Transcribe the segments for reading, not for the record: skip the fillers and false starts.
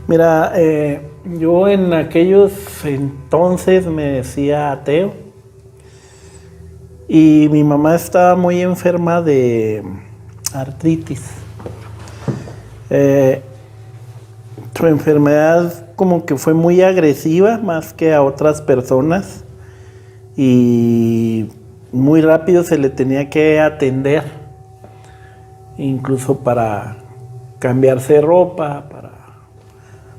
Mira, yo en aquellos entonces me decía ateo y mi mamá estaba muy enferma de artritis. Su enfermedad como que fue muy agresiva más que a otras personas y muy rápido se le tenía que atender, incluso para cambiarse ropa, para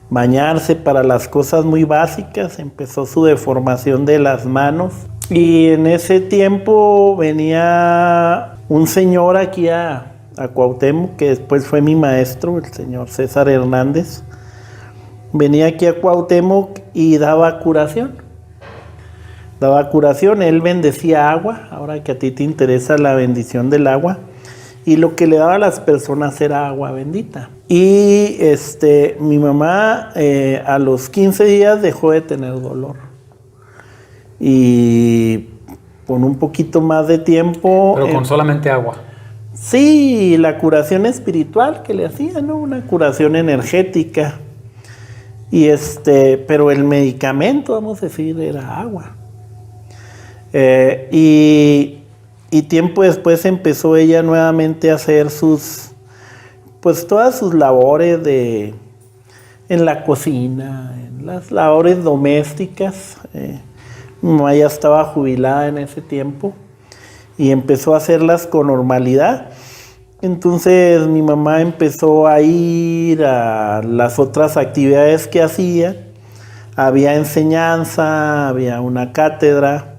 bañarse, para las cosas muy básicas. Empezó su deformación de las manos y en ese tiempo venía un señor aquí a Cuauhtémoc, que después fue mi maestro, el señor César Hernández. Venía aquí a Cuauhtémoc y daba curación. Él bendecía agua, ahora que a ti te interesa la bendición del agua, y lo que le daba a las personas era agua bendita. Y mi mamá a los 15 días dejó de tener dolor. Y con un poquito más de tiempo... Pero con solamente agua. Sí, la curación espiritual que le hacía, ¿no? Una curación energética. Y pero el medicamento, vamos a decir, era agua. Y tiempo después empezó ella nuevamente a hacer todas sus labores en la cocina, en las labores domésticas. Mi mamá ya estaba jubilada en ese tiempo y empezó a hacerlas con normalidad. Entonces mi mamá empezó a ir a las otras actividades que hacía. Había enseñanza, había una cátedra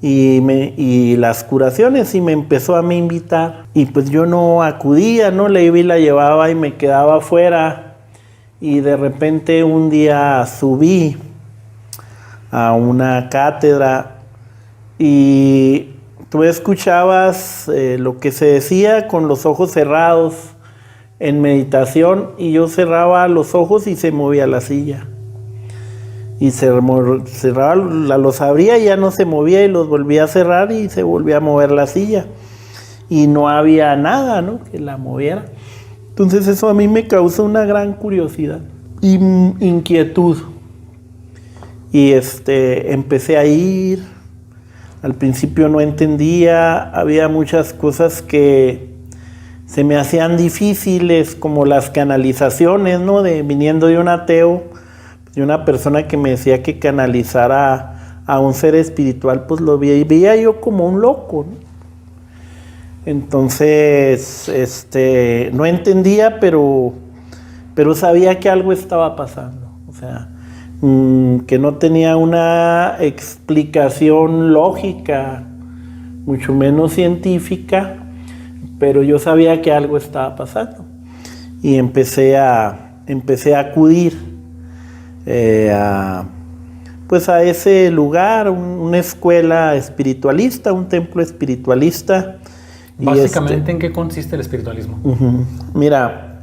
y las curaciones, y me empezó a mí invitar. Y pues yo no acudía, ¿no? Le iba y la llevaba y me quedaba afuera. Y de repente un día subí a una cátedra y tú escuchabas lo que se decía con los ojos cerrados en meditación, y yo cerraba los ojos y se movía la silla. Y cerraba, los abría y ya no se movía, y los volvía a cerrar y se volvía a mover la silla. Y no había nada, ¿no?, que la moviera. Entonces eso a mí me causó una gran curiosidad y inquietud. Y empecé a ir. Al principio no entendía, había muchas cosas que se me hacían difíciles, como las canalizaciones, ¿no? Viniendo de un ateo, de una persona que me decía que canalizara a un ser espiritual, pues lo veía yo como un loco, ¿no? Entonces, no entendía, pero sabía que algo estaba pasando. O sea, que no tenía una explicación lógica, mucho menos científica, pero yo sabía que algo estaba pasando. Y empecé a acudir a ese lugar, una escuela espiritualista, un templo espiritualista. Básicamente, ¿en qué consiste el espiritualismo? Mira,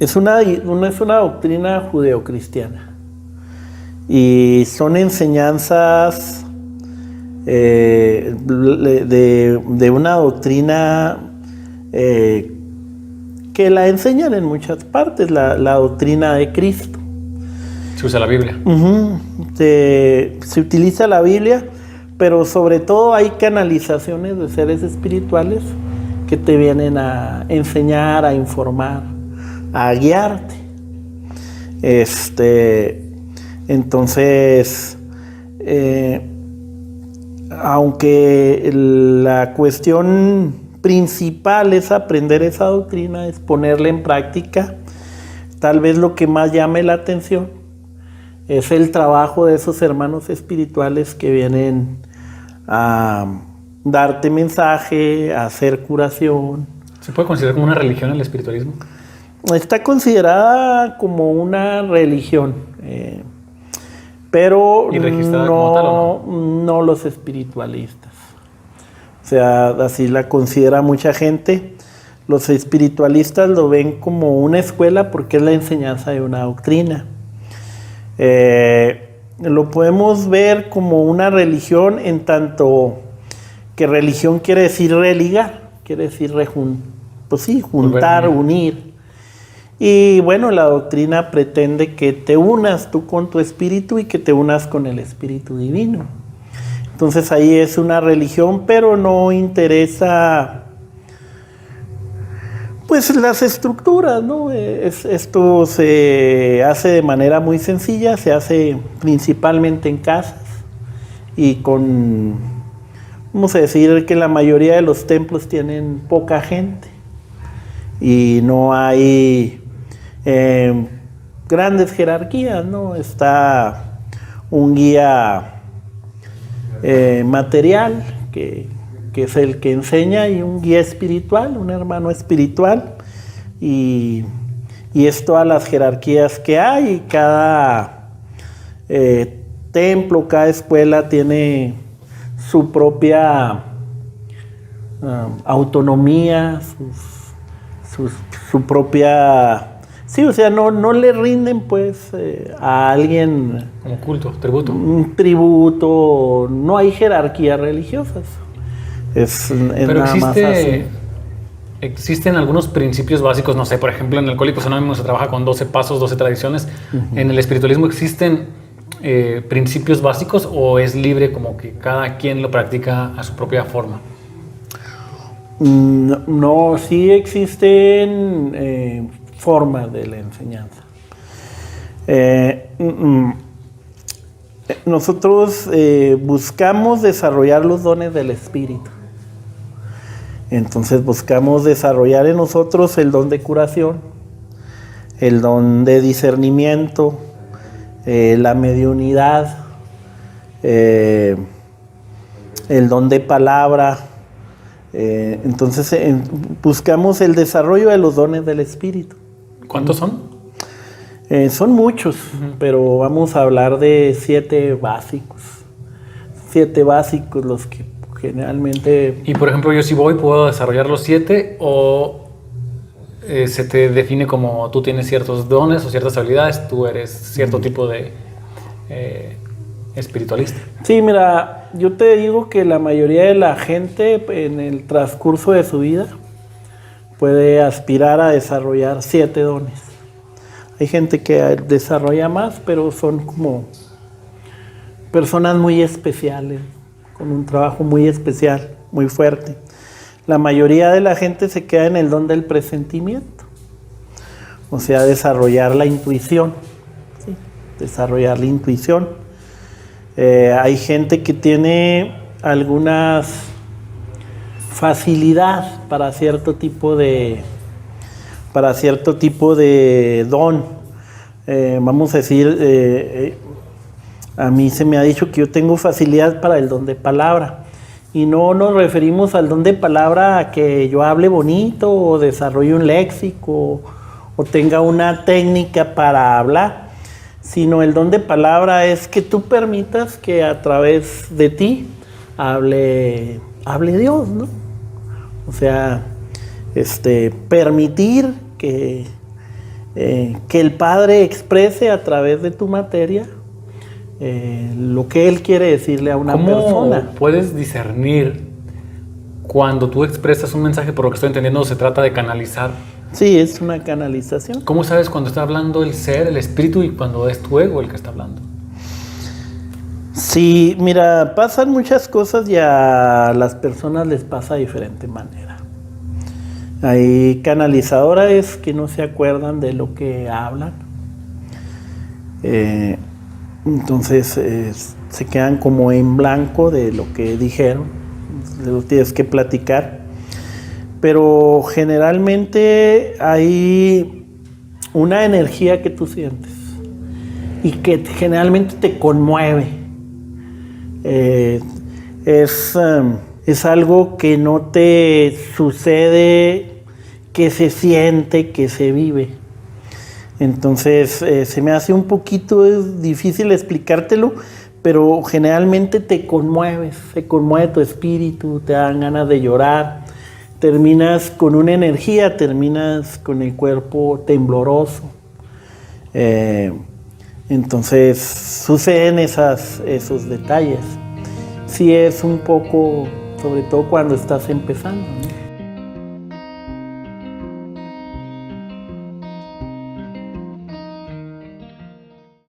es una doctrina judeocristiana. Y son enseñanzas de una doctrina que la enseñan en muchas partes, la doctrina de Cristo. Se usa la Biblia. Se utiliza la Biblia, pero sobre todo hay canalizaciones de seres espirituales que te vienen a enseñar, a informar, a guiarte. Entonces, aunque la cuestión principal es aprender esa doctrina, es ponerla en práctica, tal vez lo que más llame la atención es el trabajo de esos hermanos espirituales que vienen a darte mensaje, a hacer curación. ¿Se puede considerar como una religión el espiritualismo? Está considerada como una religión, pero ¿Y registrada como tal o no? No los espiritualistas. O sea, así la considera mucha gente. Los espiritualistas lo ven como una escuela porque es la enseñanza de una doctrina. Lo podemos ver como una religión, en tanto que religión quiere decir religar, quiere decir juntar, unir. Y bueno, la doctrina pretende que te unas tú con tu espíritu y que te unas con el espíritu divino. Entonces ahí es una religión, pero no interesa pues las estructuras, ¿no? Esto se hace de manera muy sencilla, se hace principalmente en casas y vamos a decir que la mayoría de los templos tienen poca gente y no hay grandes jerarquías, ¿no? Está un guía material que es el que enseña, y un guía espiritual, un hermano espiritual, y es todas las jerarquías que hay. Y cada templo, cada escuela tiene su propia autonomía, su propia... Sí, o sea, no le rinden pues a alguien... Como culto, tributo. Un tributo, no hay jerarquías religiosas. Pero nada más así. Existen algunos principios básicos, no sé, por ejemplo, en el Alcohólicos Anónimos se trabaja con 12 pasos, 12 tradiciones. Uh-huh. ¿En el espiritualismo existen principios básicos o es libre, como que cada quien lo practica a su propia forma? No, sí existen formas de la enseñanza. Nosotros buscamos desarrollar los dones del espíritu. Entonces buscamos desarrollar en nosotros el don de curación, el don de discernimiento, la mediunidad, el don de palabra. Entonces buscamos el desarrollo de los dones del espíritu. ¿Cuántos son? Son muchos, uh-huh, pero vamos a hablar de 7 básicos. 7 básicos los que generalmente... Y por ejemplo, yo si voy, ¿puedo desarrollar los 7 o se te define como tú tienes ciertos dones o ciertas habilidades, tú eres cierto tipo de espiritualista? Sí, mira, yo te digo que la mayoría de la gente en el transcurso de su vida puede aspirar a desarrollar 7 dones. Hay gente que desarrolla más, pero son como personas muy especiales, con un trabajo muy especial, muy fuerte. La mayoría de la gente se queda en el don del presentimiento, o sea, desarrollar la intuición, ¿sí? Desarrollar la intuición. Hay gente que tiene algunas facilidad para cierto tipo de don. Vamos a decir, a mí se me ha dicho que yo tengo facilidad para el don de palabra, y no nos referimos al don de palabra a que yo hable bonito o desarrolle un léxico o tenga una técnica para hablar, sino el don de palabra es que tú permitas que a través de ti hable Dios, ¿no? O sea, permitir que el Padre exprese a través de tu materia lo que Él quiere decirle a una persona. ¿Cómo puedes discernir cuando tú expresas un mensaje? Por lo que estoy entendiendo, se trata de canalizar. Sí, es una canalización. ¿Cómo sabes cuando está hablando el ser, el espíritu, y cuando es tu ego el que está hablando? Sí, mira, pasan muchas cosas y a las personas les pasa de diferente manera. Hay canalizadores que no se acuerdan de lo que hablan. Entonces se quedan como en blanco de lo que dijeron, lo tienes que platicar. Pero generalmente hay una energía que tú sientes y que generalmente te conmueve. Es algo que no te sucede, que se siente, que se vive. Entonces se me hace un poquito difícil explicártelo, pero generalmente te conmueves, se conmueve tu espíritu, te dan ganas de llorar, terminas con una energía, terminas con el cuerpo tembloroso. Entonces suceden esos detalles. Sí es un poco, sobre todo cuando estás empezando.